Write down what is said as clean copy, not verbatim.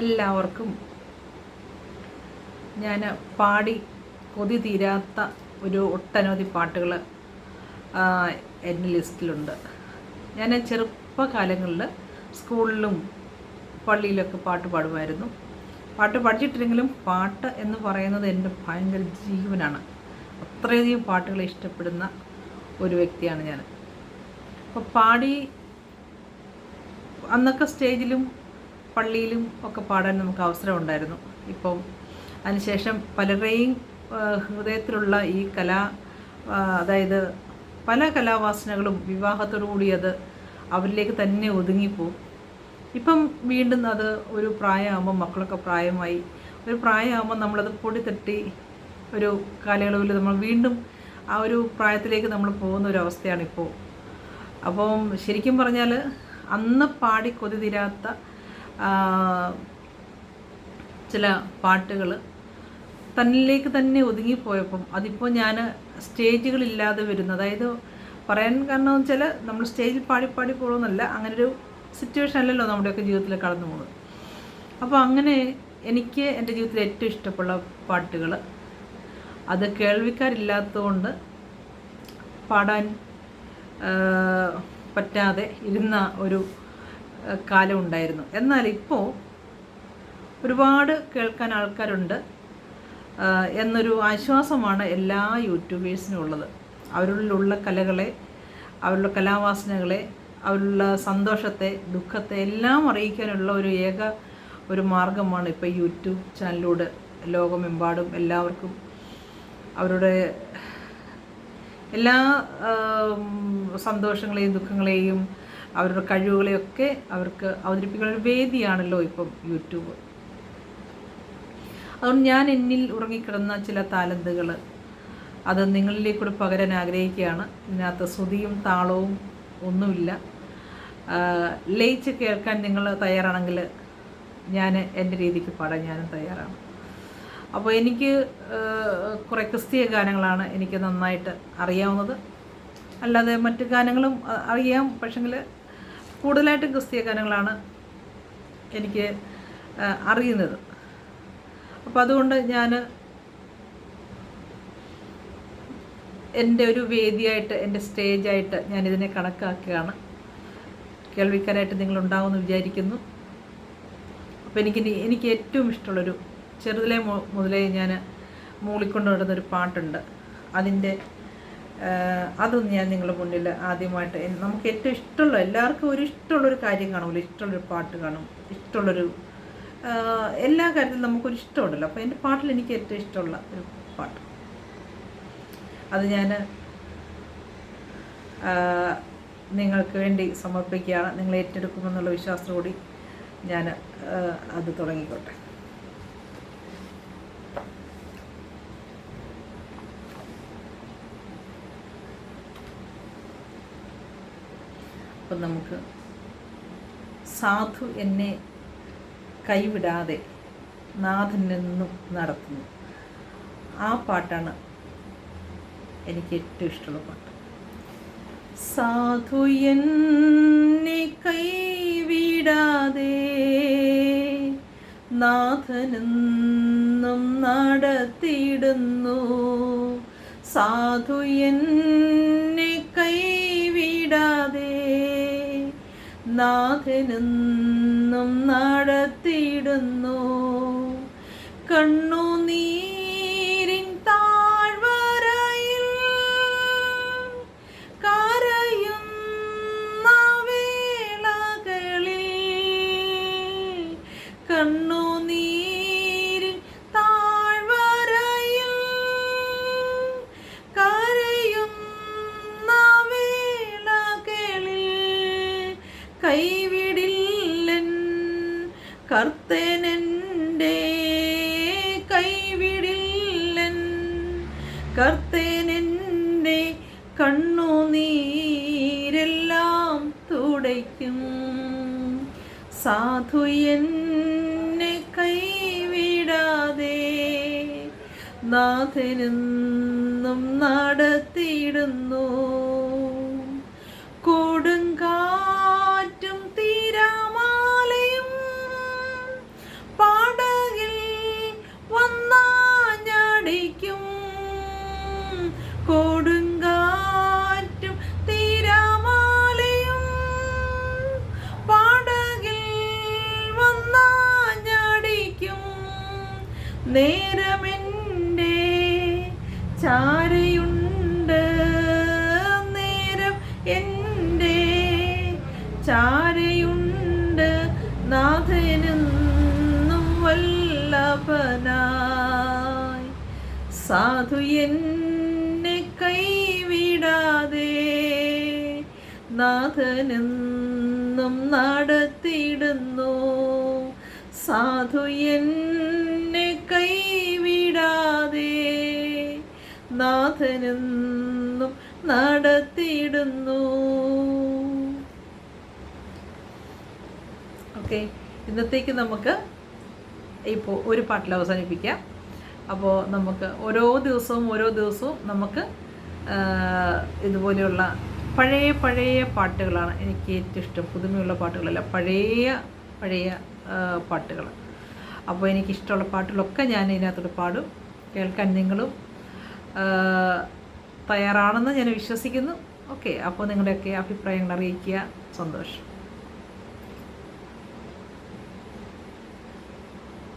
എല്ലാവർക്കും ഞാൻ പാടി കൊതി തീരാത്ത ഒരു ഒട്ടനവധി പാട്ടുകൾ എൻ്റെ ലിസ്റ്റിലുണ്ട്. ഞാൻ ചെറുപ്പകാലങ്ങളിൽ സ്കൂളിലും പള്ളിയിലൊക്കെ പാട്ട് പാടുമായിരുന്നു. പാട്ട് പഠിച്ചിട്ടില്ലെങ്കിലും പാട്ട് എന്ന് പറയുന്നത് എൻ്റെ ഭയങ്കര ജീവനാണ്. അത്രയധികം പാട്ടുകളെ ഇഷ്ടപ്പെടുന്ന ഒരു വ്യക്തിയാണ് ഞാൻ. അപ്പോൾ പാടി അന്നൊക്കെ സ്റ്റേജിലും പള്ളിയിലും ഒക്കെ പാടാൻ നമുക്ക് അവസരം ഉണ്ടായിരുന്നു. ഇപ്പം അതിനുശേഷം പലരുടെയും ഹൃദയത്തിലുള്ള ഈ അതായത് പല കലാവാസനകളും വിവാഹത്തോടുകൂടി അത് അവരിലേക്ക് തന്നെ ഒതുങ്ങിപ്പോവും. ഇപ്പം വീണ്ടും അത് ഒരു പ്രായമാകുമ്പോൾ, മക്കളൊക്കെ പ്രായമായി, ഒരു പ്രായമാകുമ്പോൾ നമ്മളത് പൊടി തട്ടി ഒരു കാലയളവിൽ നമ്മൾ വീണ്ടും ആ ഒരു പ്രായത്തിലേക്ക് നമ്മൾ പോകുന്ന ഒരു അവസ്ഥയാണിപ്പോൾ. അപ്പം ശരിക്കും പറഞ്ഞാൽ അന്ന് പാടി കൊതി തീരാത്ത ചില പാട്ടുകൾ തന്നിലേക്ക് തന്നെ ഒതുങ്ങിപ്പോയപ്പം അതിപ്പോൾ ഞാൻ സ്റ്റേജുകളില്ലാതെ വരുന്നു. അതായത് പറയാൻ കാരണം എന്ന് വെച്ചാൽ നമ്മൾ സ്റ്റേജിൽ പാടി പോകുന്നല്ല, അങ്ങനൊരു സിറ്റുവേഷൻ അല്ലല്ലോ നമ്മുടെയൊക്കെ ജീവിതത്തിൽ കടന്നു പോകുന്നത്. അപ്പോൾ അങ്ങനെ എനിക്ക് എൻ്റെ ജീവിതത്തിൽ ഏറ്റവും ഇഷ്ടമുള്ള പാട്ടുകൾ അത് കേൾവിക്കാരില്ലാത്തതുകൊണ്ട് പാടാൻ പറ്റാതെ ഇരുന്ന ഒരു കാലം ഉണ്ടായിരുന്നു. എന്നാൽ ഇപ്പോൾ ഒരുപാട് കേൾക്കാൻ ആൾക്കാരുണ്ട് എന്നൊരു ആശ്വാസമാണ് എല്ലാ യൂട്യൂബേഴ്സിനും ഉള്ളത്. അവരിലുള്ള കലകളെ, അവരുടെ കലാവാസനകളെ, അവരുടെ സന്തോഷത്തെ, ദുഃഖത്തെ എല്ലാം അറിയിക്കാനുള്ള ഒരു മാർഗമാണ് ഇപ്പോൾ യൂട്യൂബ് ചാനലിലൂടെ ലോകമെമ്പാടും എല്ലാവർക്കും അവരുടെ എല്ലാ സന്തോഷങ്ങളെയും ദുഃഖങ്ങളെയും അവരുടെ കഴിവുകളെയൊക്കെ അവർക്ക് അവതരിപ്പിക്കുന്ന ഒരു വേദിയാണല്ലോ ഇപ്പം യൂട്യൂബ്. അതുകൊണ്ട് ഞാൻ എന്നിൽ ഉറങ്ങിക്കിടന്ന ചില ടാലന്റുകൾ അത് നിങ്ങളിലേക്കൂടെ പകരാൻ ആഗ്രഹിക്കുകയാണ്. ഇതിനകത്ത് ശ്രുതിയും താളവും ഒന്നുമില്ല. ലയിച്ച് കേൾക്കാൻ നിങ്ങൾ തയ്യാറാണെങ്കിൽ ഞാൻ എൻ്റെ രീതിക്ക് പാടാൻ ഞാനും തയ്യാറാണ്. അപ്പോൾ എനിക്ക് കുറേ ക്രിസ്തീയ ഗാനങ്ങളാണ് എനിക്ക് നന്നായിട്ട് അറിയാവുന്നത്. അല്ലാതെ മറ്റ് ഗാനങ്ങളും അറിയാം, പക്ഷെങ്കിൽ കൂടുതലായിട്ടും ക്രിസ്തീയ ഗാനങ്ങളാണ് എനിക്ക് അറിയുന്നത്. അപ്പോൾ അതുകൊണ്ട് ഞാൻ എൻ്റെ ഒരു വേദിയായിട്ട്, എൻ്റെ സ്റ്റേജായിട്ട് ഞാനിതിനെ കണക്കാക്കുകയാണ്. കേൾവിക്കാരായിട്ട് നിങ്ങളുണ്ടാവുമെന്ന് വിചാരിക്കുന്നു. അപ്പോൾ എനിക്ക് ഏറ്റവും ഇഷ്ടമുള്ളൊരു ചെറുതിലെ മുതലേ ഞാൻ മൂളിക്കൊണ്ട് നടന്നൊരു പാട്ടുണ്ട്. അതൊന്ന് ഞാൻ നിങ്ങളുടെ മുന്നിൽ ആദ്യമായിട്ട്, നമുക്ക് ഏറ്റവും ഇഷ്ടമുള്ള, എല്ലാവർക്കും ഒരു ഇഷ്ടമുള്ളൊരു കാര്യം കാണുമല്ലോ, ഇഷ്ടമുള്ളൊരു പാട്ട് കാണും, ഇഷ്ടമുള്ളൊരു എല്ലാ കാര്യത്തിലും നമുക്കൊരു ഇഷ്ടമുണ്ടല്ലോ. അപ്പോൾ എൻ്റെ പാട്ടിൽ എനിക്ക് ഏറ്റവും ഇഷ്ടമുള്ള ഒരു പാട്ട് അത് ഞാൻ നിങ്ങൾക്ക് വേണ്ടി സമർപ്പിക്കുകയാണ്. നിങ്ങൾ ഏറ്റെടുക്കുമെന്നുള്ള വിശ്വാസത്തോടെ ഞാൻ അത് തുടങ്ങിക്കോട്ടെ. അപ്പം നമുക്ക് സാധു എന്നെ കൈവിടാതെ നാഥനെന്നും നടത്തുന്നു, ആ പാട്ടാണ് എനിക്ക് ഏറ്റവും ഇഷ്ടമുള്ള പാട്ട്. സാധു എന്നെ കൈവിടാതെ നാഥനെന്നും നടത്തിയിടുന്നു, സാധു എന്നെ കൈവിടാതെ നാഥനെന്നും നടത്തിയിടുന്നു. കണ്ണുനീരിൻ താഴ്വരയിൽ കരയുന്ന വേളകളിൽ, കണ്ണുനീരിൻ താഴ്വരയിൽ കരയുന്ന വേളകളിൽ കൈവിടില്ലൻ കർത്തനെൻ്റെ, കൈവിടില്ലൻ കർത്തനെൻ്റെ, കണ്ണുനീരെല്ലാം തുടയ്ക്കും. സാധു എന്നെ കൈവിടാതെ നാഥനെന്നും നടത്തിയിടുന്നു. കൊടുങ്കാറ്റും തിരമാലയും ചാരയുണ്ട് നാഥനെന്നും വല്ലഭനായി. സാധു എന്നെ കൈവിടാതെ നാഥനെന്നും നടത്തിയിടുന്നു. സാധു എന്നെ കൈവിടാതെ നാഥനെന്നും നടത്തിയിടുന്നു. ഓക്കെ, ഇന്നത്തേക്ക് നമുക്ക് ഇപ്പോൾ ഒരു പാട്ടിൽ അവസാനിപ്പിക്കാം. അപ്പോൾ നമുക്ക് ഓരോ ദിവസവും നമുക്ക് ഇതുപോലെയുള്ള പഴയ പാട്ടുകളാണ് എനിക്ക് ഏറ്റവും ഇഷ്ടം. പുതുമയുള്ള പാട്ടുകളല്ല, പഴയ പാട്ടുകൾ. അപ്പോൾ എനിക്കിഷ്ടമുള്ള പാട്ടുകളൊക്കെ ഞാൻ ഇതിനകത്തോട്ട് പാടും. കേൾക്കാൻ നിങ്ങളും തയ്യാറാണെന്ന് ഞാൻ വിശ്വസിക്കുന്നു. ഓക്കെ, അപ്പോൾ നിങ്ങളുടെയൊക്കെ അഭിപ്രായങ്ങൾ അറിയിക്കുക. സന്തോഷം.